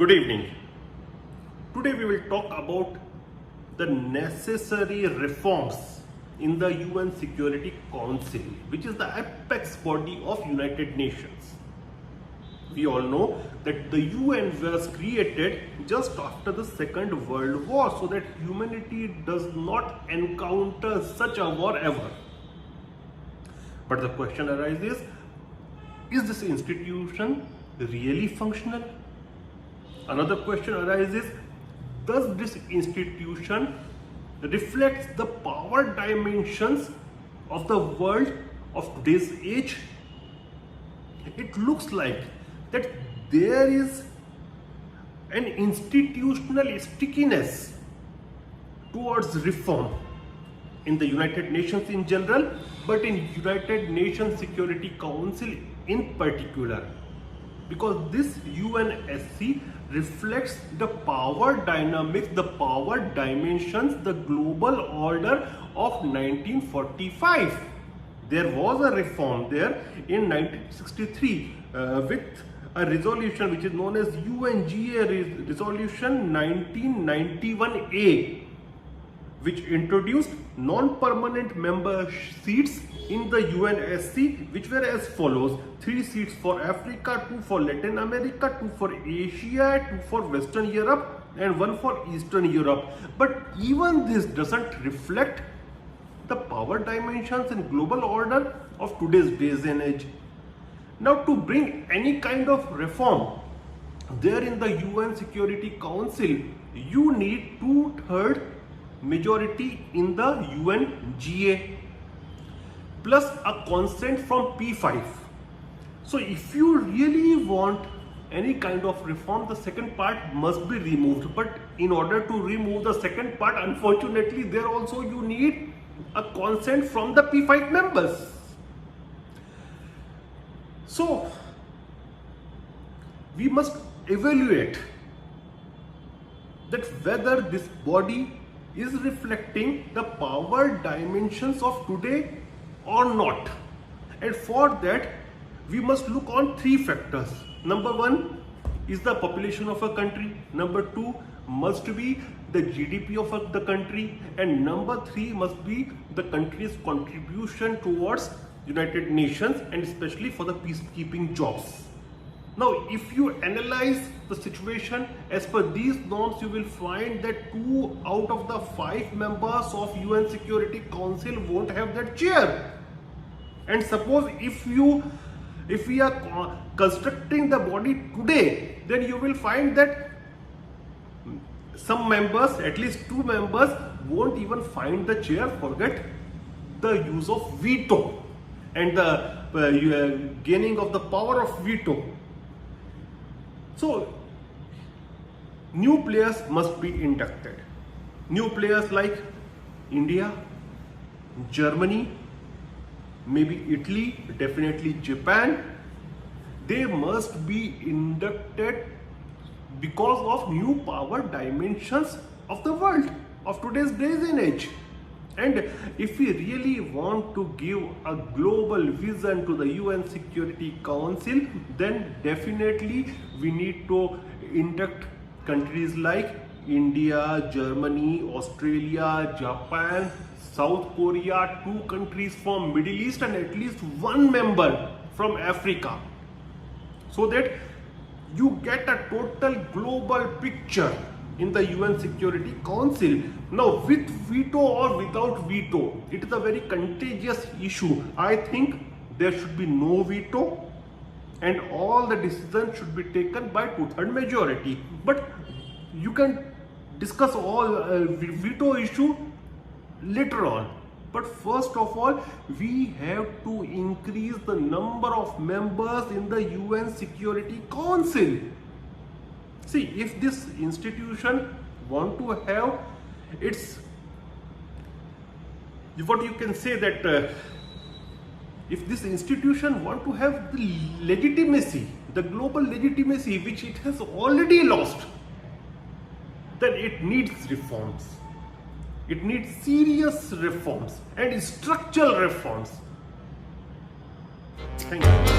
Good evening. Today we will talk about the necessary reforms in the UN Security Council, which is the apex body of United Nations. We all know that the UN was created just after the Second World War so that humanity does not encounter such a war ever. But the question arises, is this institution really functional? Another question arises, does this institution reflect the power dimensions of the world of today's age? It looks like that there is an institutional stickiness towards reform in the United Nations in general, but in United Nations Security Council in particular, because this UNSC reflects the power dynamics, the power dimensions, the global order of 1945. There was a reform there in 1963 with a resolution which is known as UNGA Resolution 1991A, which introduced non-permanent member seats in the UNSC, which were as follows: 3 seats for Africa, 2 for Latin America, 2 for Asia, 2 for Western Europe, and 1 for Eastern Europe. But even this doesn't reflect the power dimensions and global order of today's days and age. Now, to bring any kind of reform there in the UN Security Council, you need 2/3 majority in the UNGA plus a consent from P5. So if you really want any kind of reform, the second part must be removed. But in order to remove the second part, unfortunately, there also you need a consent from the P5 members. So we must evaluate that whether this body is reflecting the power dimensions of today or not. And for that, we must look on 3 factors. Number 1 is the population of a country. Number 2 must be the GDP of the country. And number 3 must be the country's contribution towards United Nations, and especially for the peacekeeping jobs. Now, if you analyze the situation as per these norms, you will find that 2 out of the 5 members of UN Security Council won't have that chair. And suppose if we are constructing the body today, then you will find that some members, at least 2 members, won't even find the chair. Forget the use of veto and the gaining of the power of veto. So, new players must be inducted. New players like India, Germany, maybe Italy, definitely Japan. They must be inducted because of new power dimensions of the world of today's days and age. And if we really want to give a global vision to the UN Security Council, then definitely we need to induct countries like India, Germany, Australia, Japan, South Korea, 2 countries from Middle East, and at least 1 member from Africa, so that you get a total global picture in the UN Security Council. Now, with veto or without veto, it is a very contagious issue. I think there should be no veto and all the decisions should be taken by 2/3 majority. But you can discuss all veto issue later on. But first of all, we have to increase the number of members in the UN Security Council. See, if this institution want to have its, what you can say that if this institution want to have the legitimacy, the global legitimacy which it has already lost, then it needs reforms. It needs serious reforms and structural reforms. Thank you.